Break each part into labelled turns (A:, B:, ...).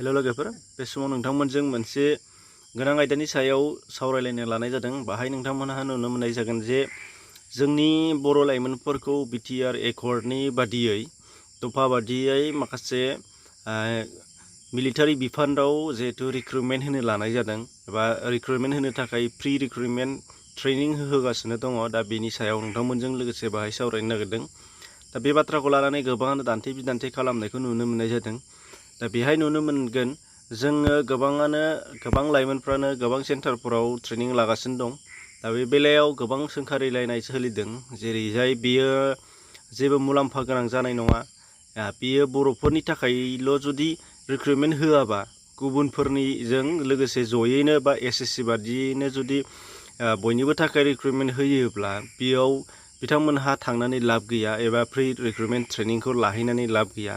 A: Hello लोगोफोर, बे समाव नोंथांमोनजों मोनसे गोनां आयदानि सायाव सावरायलायनो लानाय जादों। बाहाय नोंथांमोनहा नुनो मोननाय जागोन जे जोंनि बर' लाइमोनफोरखौ बिटिआर एकर्डनि बादियै दफा बादियै माखासे मिलिटारि बिफानाव जिहेतु रिक्रुटमेन्ट होनो लानाय जादों एबा रिक्रुटमेन्ट होनो थाखाय प्रि रिक्रुटमेन्ट ट्रेनिं होगासिनो दङ। दा बेनि सायाव नोंथांमोनजों लोगोसे बाहाय सावरायनो नागिरदों। दा बे बाथ्राखौ लानानै गोबाङानो दान्थे बिदान्थे खालामनायखौ नुनो मोननाय जादों। दा बेहाय नुनो मोनगोन जोङो गोबां लाइमोनफ्रानो गोबां सेन्टारफोराव ट्रेनिं लागासिनो दं। दा बे बेलायाव गोबां सोंखारिलायनाय सोलिदों, जेरैहाय बेयो जेबो मुलाम्फा गोनां जानाय नङा। बेयो बर'फोरनि थाखायल' जुदि रिक्रुटमेन्ट होआबा गुबुनफोरनिजों लोगोसे जयैनो बा एसएससि बादियैनो जुदि बयनिबो थाखाय रिक्रुटमेन्ट होयोब्ला बेयाव बिथांमोनहा थांनानै लाब गैया एबा प्रि रिक्रुटमेन्ट ट्रेनिंखौ लाहैनानै लाब गैया।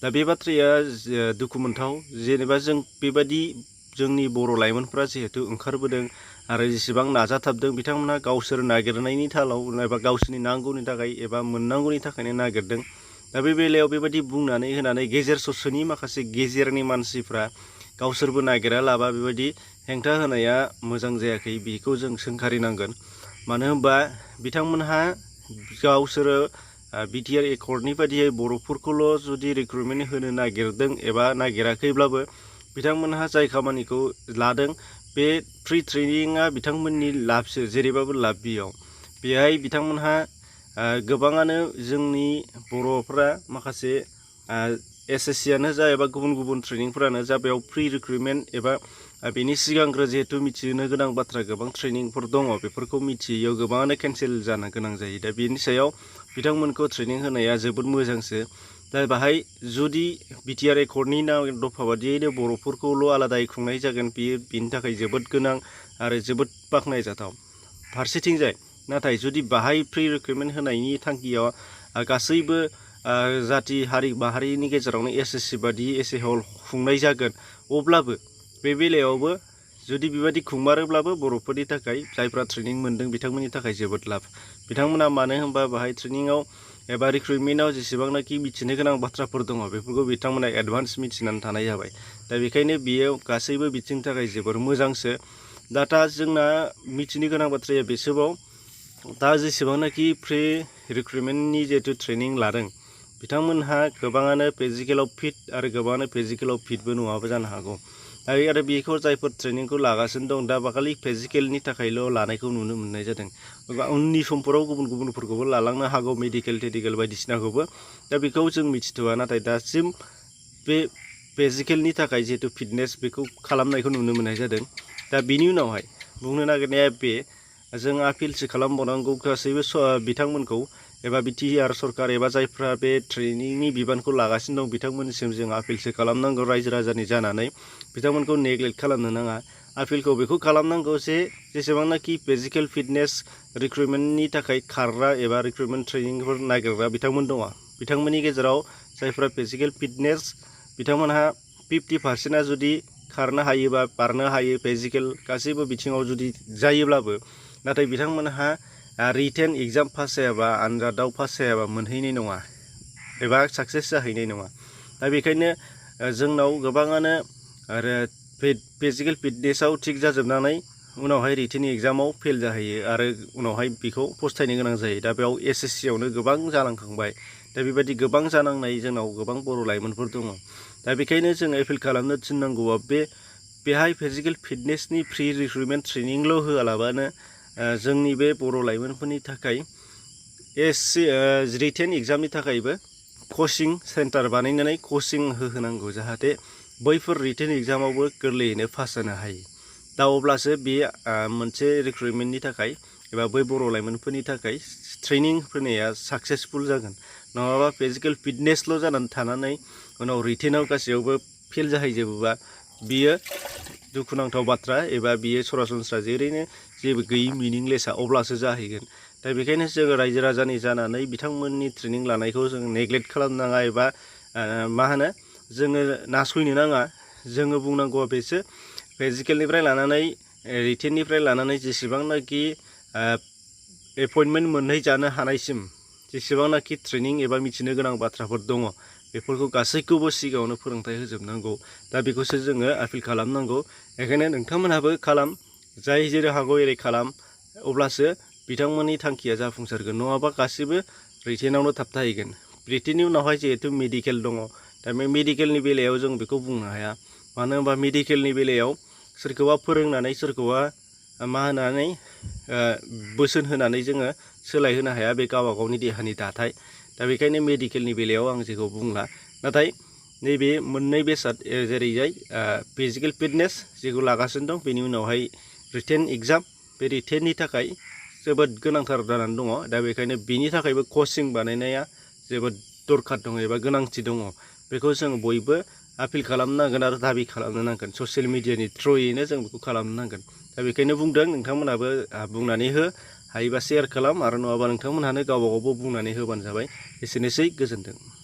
A: दा बे बाथ्राया दुखु मोनथाव। जेनेबा जों बेबादि जोंनि बर' लाइमोनफ्रा जिहेतु ओंखारबोदों आरो जेसेबां नाजाथाबदों, बिथांमोनहा गावसोर नागिरनायनि थालाव एबा गावसोरनि नांगौनि थाखाय एबा मोननांगौनि थाखायनो नागिरदों। दा बे बेलायाव बेबायदि बुंनानै होनानै गेजेर ससेनि माखासे गेजेरनि मानसिफ्रा गावसोरबो नागिरालाबा बेबायदि हेंथा होनाया मोजां जायाखै, बेखौ जों सोंखारिनांगोन। मानो होनबा बिथांमोनहा गावसोरो बिटिआर एकर्डनि बादियै बर'फोरखौल' जुदि रिक्रुटमेन्ट होनो नागिरदों एबा नागिराखैब्लाबो बिथांमोनहा जाय खामानिखौ लादों बे प्रि ट्रेनिंआ बिथांमोननि लाबसो, जेरैबाबो लाब बेहाय बिथांमोनहा गोबाङानो जोंनि बर'फ्रा माखासे एसएससियानो जा एबा गुबुन ट्रेनिंफोरानो जा बेयाव प्रि रिक्रुटमेन्ट एबा बेनि सिगांग्रो जिहेतु मिथिनो गोनां बाथ्रा गोबां ट्रेनिंफोर दङ, बेफोरखौ मिथियैयाव गोबाङानो केन्सेल जानो गोनां जायो। दा बेनि सायाव बिथांमोनखौ ट्रेनिं होनाया जोबोद मोजांसो। दा बाहाय जुदि बिटिआर एकर्डनि दफा बादियैनो बर'फोरखौल' आलादायै खुंनाय जागोन, बेनि थाखाय जोबोद गोनां आरो जोबोद बाख्नायजाथाव। फारसेथिंजाय नाथाय जुदि बाहाय प्रि रिक्रुटमेन्ट होनायनि थांखियाव गासैबो जाथि हारि माहारिनि गेजेरावनो एसएससि बादि एसे हल खुंनाय जागोन, अब्लाबो बे बेलायावबो जुदि बेबायदि खुंमारोब्लाबो बर'फोरनि थाखाय जायफ्रा ट्रेनिं मोनदों बिथांमोननि थाखाय जोबोद लाब। बिथांमोना मानो होनबा बाहाय ट्रेनिङाव एबा रिक्रुटमेन्टआव जेसेबांनाखि मिथिनो गोनां बाथ्राफोर दङ बेफोरखौ बिथांमोना एडभान्स मिथिनानै थानाय जाबाय। दा बेखायनो बियो गासैबो बिथिंनि थाखाय जोबोर मोजांसो। दा जोंना मिथिनो गोनां बाथ्राया बेसोबाव दा जेसेबांनाखि प्रि रिक्रुटमेन्टनि जिहेतु ट्रेनिं लादों बिथांमोनहा गोबाङानो फिजिकेलाव फिट आरो गोबाङानो फिजिकेलाव फिटबो नङाबो जानो हागौ। आरो बेखौ जायफोर ट्रेनिंखौ लागासिनो दं दा खालि फिजिकेलनि थाखायल' लानायखौ नुनो मोननाय जादों। उननि समफोराव गुबुनफोरखौबो लालांनो हागौ, मेडिकेल बायदिसिनाखौबो। दा बेखौ जों मिथिथ'वा, नाथाय दासिम बे फिजिकेलनि थाखाय जिहेतु फिटनेस बेखौ खालामनायखौ नुनो मोननाय जादों। दा बिनि उनावहाय बुंनो नागिरनाया बे, जों आपिलसो खालामबावनांगौ गासैबो बिथांमोनखौ एबा बिटिआर सरकार एबा जायफ्रा बे ट्रेनिंनि बिबानखौ लागासिनो दं बिथांमोननिसिम जों आपिलसो खालामनांगौ रायजो राजानि जानानै। बिथांमोनखौ नेग्लेक्ट खालामनो नाङा। आपिलखौ बेखौ खालामनांगौ जे जेसेबांनाखि फिजिकेल फिटनेस रिक्रुटमेन्टनि थाखाय खारग्रा एबा रिक्रुटमेन्ट ट्रेनिंफोर नागिरग्रा बिथांमोन दङ, बिथांमोननि गेजेराव जायफ्रा फिजिकेल फिटनेस बिथांमोनहा 50%आ जुदि खारनो हायोबा बारनो हायो, फिजिकेल गासैबो बिथिङाव जुदि जायोब्लाबो, नाथाय बिथांमोनहा रिटेन एग्जाम पास जायाबा, आनजादाव पास जायाबा मोनहैनाय नङा एबा साक्सेस जाहैनाय नङा। दा बेखायनो जोंनाव गोबाङानो आरो फिजिकेल फिटनेसआव थिग जाजोबनानै उनावहाय रिटेन एग्जामाव फेल जाहैयो आरो उनावहाय बेखौ फस्थायनो गोनां जायो। दा बेयाव एसएससियावनो गोबां जालांखांबाय। दा बेबायदि गोबां जानांनाय जोंनाव गोबां बर' लाइमोनफोर दङ। दा बेखायनो जों एपिल खालामनो थिननांगौआ बेहाय फिजिकेल फिटनेसनि प्रि रिक्रुटमेन्ट ट्रेनिंल' होआलाबानो जोंनि बे बर' लाइमोनफोरनि थाखाय रिटेन एग्जामनि थाखायबो कचिं सेन्टार बानायनानै कचिं होनांगौ, जाहाथे बैफोर रिटेन एग्जामावबो गोरलैयैनो पास जानो हायो। दा अब्लासो बे मोनसे रिक्रुटमेन्टनि थाखाय एबा बै बर' लाइमोनफोरनि थाखाय ट्रेनिं होनाया साक्सेसफुल जागोन। नङाबा फिजिकेल फिटनेसल' जानानै थानानै उनाव रिटेनाव गासैयावबो फेल जाहैजोबोबा बियो दुखुनांथाव बाथ्रा एबा बियो सरासनस्रा जेरैनो जेबो गैयि मिनिंलेसा अब्लासो जाहैगोन। दा बेखायनो जोङो रायजो राजानि जानानै बिथांमोननि ट्रेनिं लानायखौ जों नेग्लेक्ट खालामनाङा एबा जोङो नासयनो नाङा। जोङो बुंनांगौआ बेसो, फिजिकेलनिफ्राय लानानै रिटेननिफ्राय लानानै जेसेबांनाखि एपइन्टमेन्ट मोनहैजानो हानायसिम जेसेबांनाखि ट्रेनिं एबा मिथिनो गोनां बाथ्राफोर दङ बेफोरखौ गासैखौबो सिगाङावनो फोरोंथाइ होजोबनांगौ। दा बेखौसो जोङो आपिल खालामनांगौ। बेखायनो नोंथांमोनहाबो खालाम, जाय जेरै हागौ एरै खालाम, अब्लासो बिथांमोननि थांखिया जाफुंसारगोन, नङाबा गासिबो रिटेनावनो थाबथाहैगोन। रिटेननि उनावहाय जिहेथु मेडिकेल दङ, दा बे मेडिकेलनि बेलायाव जों बेखौ बुंनो हाया। मानो होनबा मेडिकेलनि बेलायाव सोरखौबा फोरोंनानै सोरखौबा मा होनानै बोसोन होनानै जोङो सोलायहोनो हाया, बे गावबा गावनि देहानि दाथाय। दा बेखायनो मेडिकेलनि बेलायाव आं जेखौ बुंला, नाथाय नैबे मोननै बेसाद जेरैजाय फिजिकेल फिटनेस जेखौ लागासिनो दं, बेनि उनावहाय रिटेन एग्जाम, बे रिटेननि थाखाय जोबोद गोनांथार जानानै दङ। दा बेखायनो बिनि थाखायबो कचिं बानायनाया जोबोद दरखार दङ एबा गोनांथि दङ। बेखौ जों बयबो आपिल खालामनांगोन आरो दाबि खालामनो नांगोन। ससियेल मिडियानि थ्रुयैनो जों बेखौ खालामनो नांगोन। दा बेखायनो बुंदों, नोंथांमोनहाबो बुंनानै हो, हायोबा शेयार खालाम, आरो नङाबा नोंथांमोनहानो गावबा गावबो बुंनानै होबानो जाबाय। एसेनोसै, गोजोन्थों।